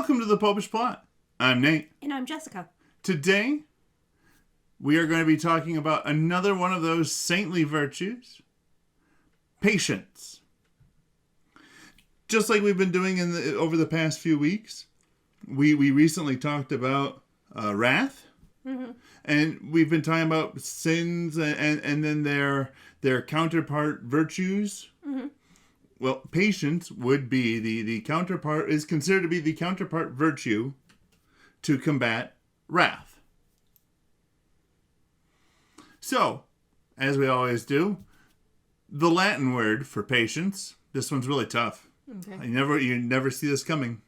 Welcome to the Popish Plot. I'm Nate. And I'm Jessica. Today, we are going to be talking about another one of those saintly virtues, patience. Just like we've been doing over the past few weeks, we recently talked about wrath, and we've been talking about sins and then their counterpart virtues. Well, patience would be the counterpart, is considered to be the counterpart virtue to combat wrath. So, as we always do, the Latin word for patience, this one's really tough. Okay. You never see this coming.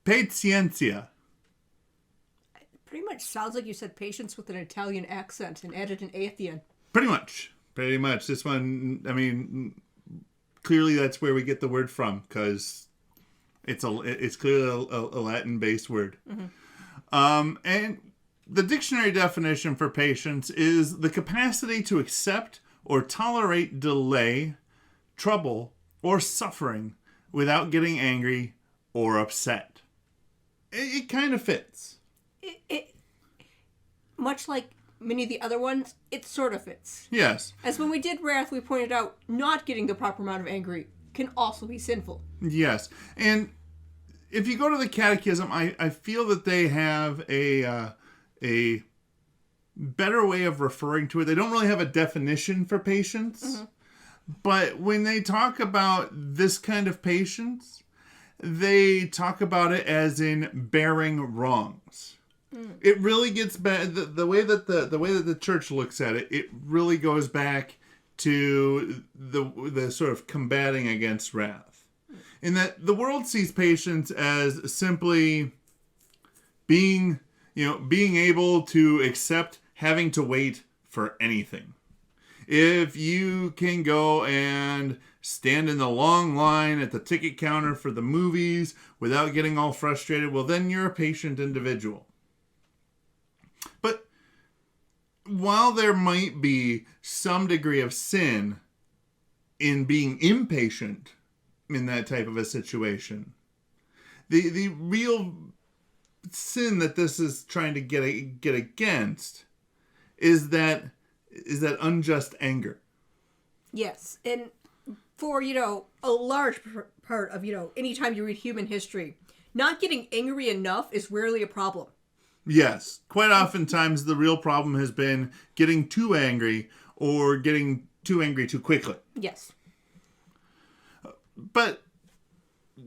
Pazienza. Pretty much sounds like you said patience with an Italian accent and added an A at the end. Pretty much. This one, I mean, clearly that's where we get the word from, because it's clearly a Latin-based word. And the dictionary definition for patience is the capacity to accept or tolerate delay, trouble, or suffering without getting angry or upset. It kind of fits. It much like many of the other ones, it sort of fits. Yes. As when we did wrath, we pointed out not getting the proper amount of angry can also be sinful. Yes. And if you go to the Catechism, I feel that they have a better way of referring to it. They don't really have a definition for patience. But when they talk about this kind of patience, they talk about it as in bearing wrongs. It really gets back the way that the church looks at it. It really goes back to the sort of combating against wrath, in that the world sees patience as simply being able to accept having to wait for anything. If you can go and stand in the long line at the ticket counter for the movies without getting all frustrated, well, then you're a patient individual. But while there might be some degree of sin in being impatient in that type of a situation, the real sin that this is trying to get against is that unjust anger. Yes, and for, a large part of, anytime you read human history, not getting angry enough is rarely a problem. Yes. Quite oftentimes the real problem has been getting too angry or getting too angry too quickly. Yes. But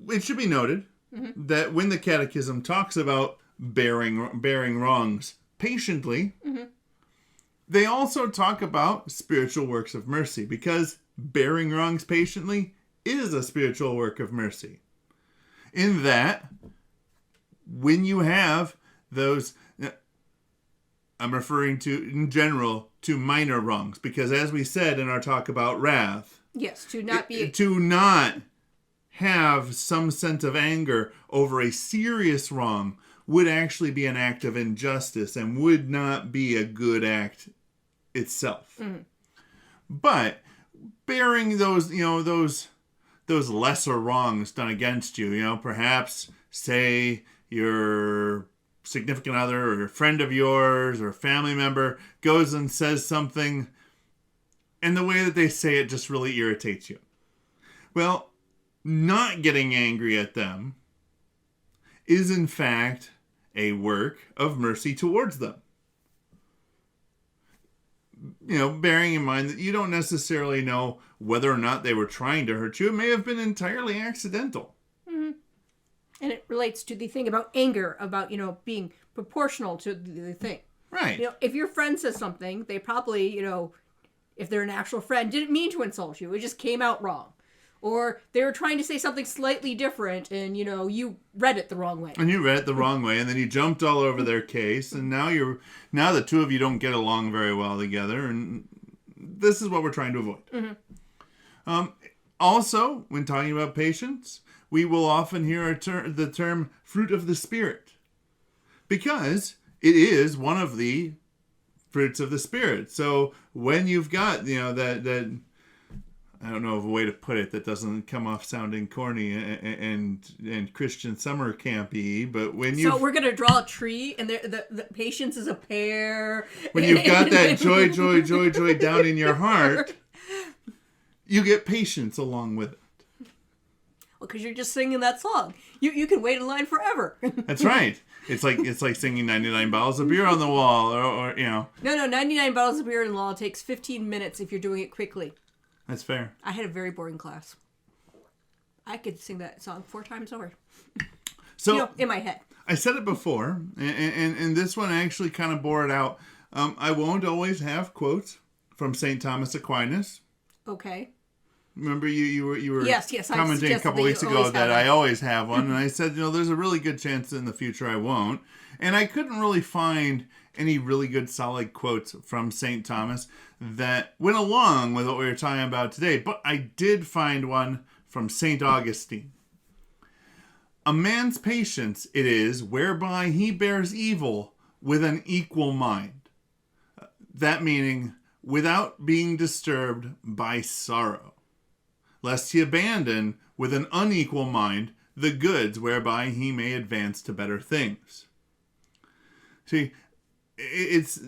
it should be noted that when the Catechism talks about bearing wrongs patiently, they also talk about spiritual works of mercy, because bearing wrongs patiently is a spiritual work of mercy. In that, when you have those, I'm referring to, in general, to minor wrongs, because as we said in our talk about wrath, yes, to not have some sense of anger over a serious wrong would actually be an act of injustice and would not be a good act itself. But bearing those lesser wrongs done against you, perhaps say your significant other or a friend of yours or a family member goes and says something, and the way that they say it just really irritates you. Well, not getting angry at them is in fact a work of mercy towards them. Bearing in mind that you don't necessarily know whether or not they were trying to hurt you. It may have been entirely accidental. And it relates to the thing about anger, about, being proportional to the thing. Right. If your friend says something, they probably, if they're an actual friend, didn't mean to insult you. It just came out wrong. Or they were trying to say something slightly different and, you read it the wrong way. And you read it the wrong way, and then you jumped all over their case, and now the two of you don't get along very well together, and this is what we're trying to avoid. Also, when talking about patience, we will often hear the term fruit of the Spirit, because it is one of the fruits of the Spirit. So when you've got, that I don't know of a way to put it that doesn't come off sounding corny and Christian summer campy, but when you... So we're going to draw a tree, and the patience is a pear. When you've got that joy, joy, joy, joy down in your heart, you get patience along with it. Well, because you're just singing that song. You can wait in line forever. That's right. It's like singing 99 bottles of beer on the wall, or you know. No, 99 bottles of beer on the wall takes 15 minutes if you're doing it quickly. That's fair. I had a very boring class. I could sing that song 4 times over. So in my head. I said it before, and this one actually kind of bore it out. I won't always have quotes from St. Thomas Aquinas. Okay. Remember you were yes, commenting a couple weeks ago that I always have one, and I said, there's a really good chance in the future I won't. And I couldn't really find any really good solid quotes from St. Thomas that went along with what we were talking about today, but I did find one from St. Augustine. A man's patience it is whereby he bears evil with an equal mind. That meaning, without being disturbed by sorrow, lest he abandon with an unequal mind the goods whereby he may advance to better things. See, it's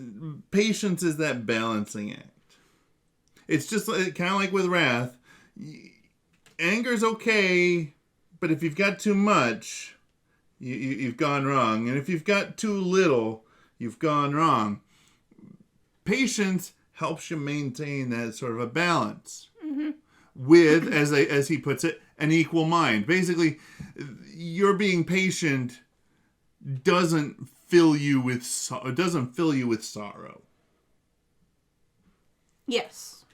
patience is that balancing act. It's just kind of like with wrath. Anger's okay, but if you've got too much, you've gone wrong. And if you've got too little, you've gone wrong. Patience helps you maintain that sort of a balance. Mm-hmm. With, as he puts it, an equal mind. Basically, your being patient doesn't fill you with sorrow. Yes.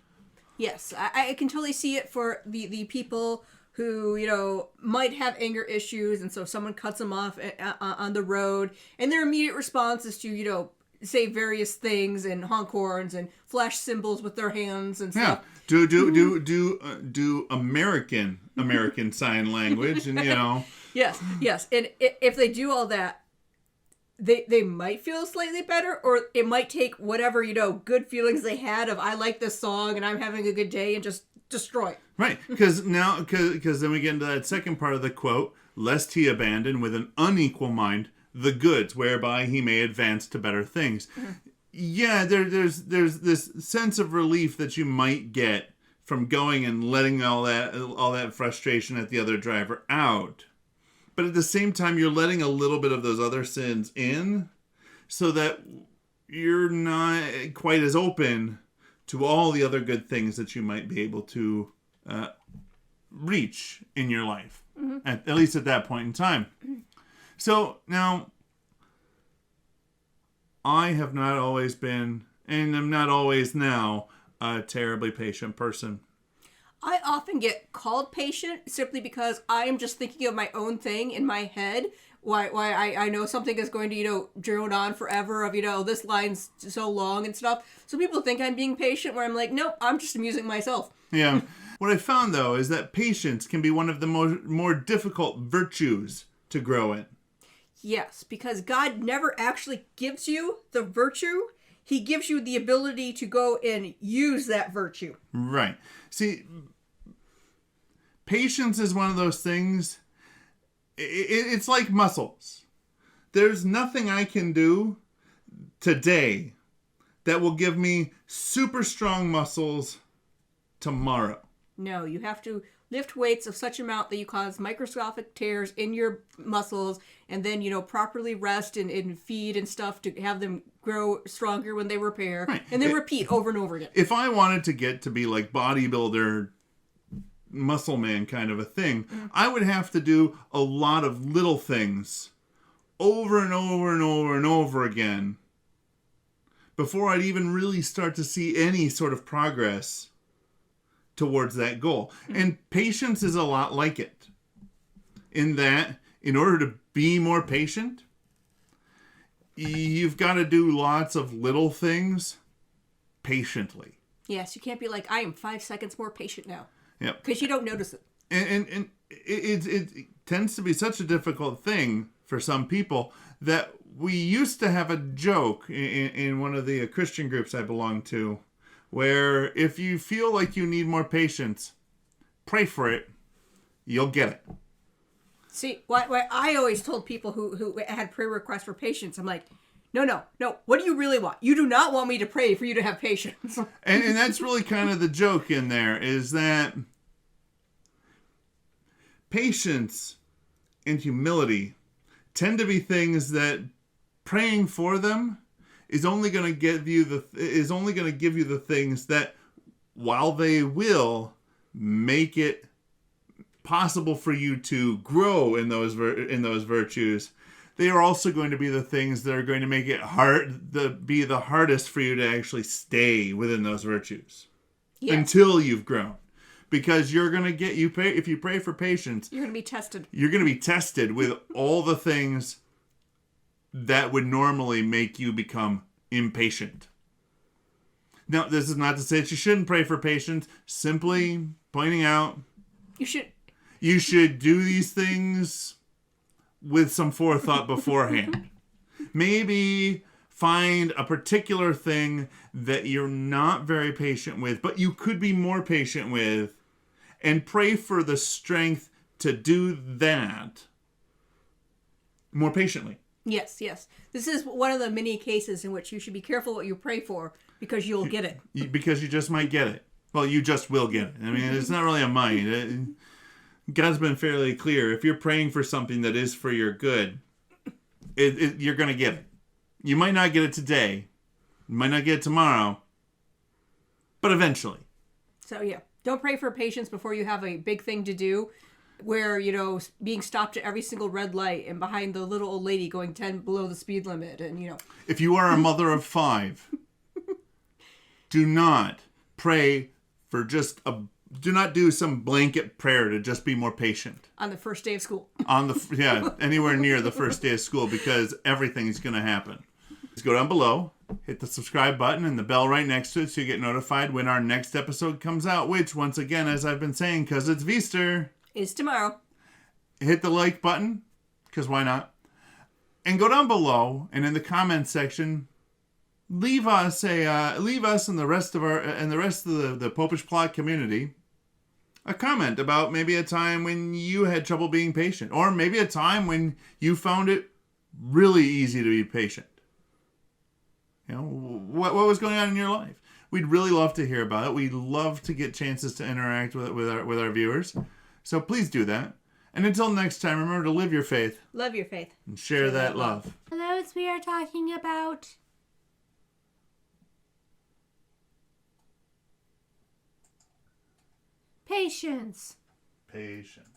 I can totally see it for the people who, might have anger issues, and so someone cuts them off on the road, and their immediate response is to, say various things and honk horns and flash symbols with their hands and stuff. Yeah. Do American sign language, and Yes. And if they do all that, they might feel slightly better, or it might take whatever good feelings they had of I like this song and I'm having a good day and just destroy it. Right, because then we get into that second part of the quote: lest he abandon with an unequal mind the goods whereby he may advance to better things. Mm-hmm. Yeah, there's this sense of relief that you might get from going and letting all that frustration at the other driver out. But at the same time, you're letting a little bit of those other sins in so that you're not quite as open to all the other good things that you might be able to reach in your life, mm-hmm. at least at that point in time. Mm-hmm. So now, I have not always been, and am not always now, a terribly patient person. I often get called patient simply because I am just thinking of my own thing in my head. Why I know something is going to, drone on forever of, this line's so long and stuff. So people think I'm being patient, where I'm like, no, I'm just amusing myself. Yeah. What I found, though, is that patience can be one of the more difficult virtues to grow in. Yes, because God never actually gives you the virtue. He gives you the ability to go and use that virtue. Right. See, patience is one of those things. It's like muscles. There's nothing I can do today that will give me super strong muscles tomorrow. No, you have to lift weights of such amount that you cause microscopic tears in your muscles, and then, properly rest and feed and stuff to have them grow stronger when they repair. Right. And then repeat over and over again. If I wanted to get to be like bodybuilder, muscle man kind of a thing, I would have to do a lot of little things over and over and over and over again before I'd even really start to see any sort of progress towards that goal. And patience is a lot like it, in that in order to be more patient, you've got to do lots of little things patiently. Yes, you can't be like, I am 5 seconds more patient now. Yep. Because you don't notice it. And it tends to be such a difficult thing for some people that we used to have a joke in one of the Christian groups I belonged to, where if you feel like you need more patience, pray for it. You'll get it. See, what I always told people who had prayer requests for patience, I'm like, no. What do you really want? You do not want me to pray for you to have patience. And that's really kind of the joke in there, is that patience and humility tend to be things that praying for them is only going to give you the things that, while they will make it possible for you to grow in those virtues, they are also going to be the things that are going to make it be the hardest for you to actually stay within those virtues. Yes. Until you've grown. Because you're going to if you pray for patience, you're going to be tested. You're going to be tested with all the things that would normally make you become impatient. Now, this is not to say that you shouldn't pray for patience. Simply pointing out, you should do these things with some forethought beforehand. Maybe find a particular thing that you're not very patient with, but you could be more patient with, and pray for the strength to do that more patiently. Yes. This is one of the many cases in which you should be careful what you pray for, because you'll get it. Because you just might get it. Well, you just will get it. I mean, it's not really a might. God's been fairly clear. If you're praying for something that is for your good, you're going to get it. You might not get it today. You might not get it tomorrow. But eventually. So, yeah. Don't pray for patience before you have a big thing to do, where, being stopped at every single red light and behind the little old lady going 10 below the speed limit. And, If you are a mother of 5, do not pray for do not do some blanket prayer to just be more patient. On the first day of school. Anywhere near the first day of school, because everything's going to happen. Just go down below, hit the subscribe button and the bell right next to it so you get notified when our next episode comes out, which, once again, as I've been saying, because it's Veaster, is tomorrow. Hit the like button, because why not? And go down below and in the comments section, leave us and the rest of the Popish Plot community a comment about maybe a time when you had trouble being patient, or maybe a time when you found it really easy to be patient. What was going on in your life? We'd really love to hear about it. We'd love to get chances to interact with our viewers. So please do that. And until next time, remember to live your faith. Love your faith. And share that love. Hello, we are talking about patience. Patience.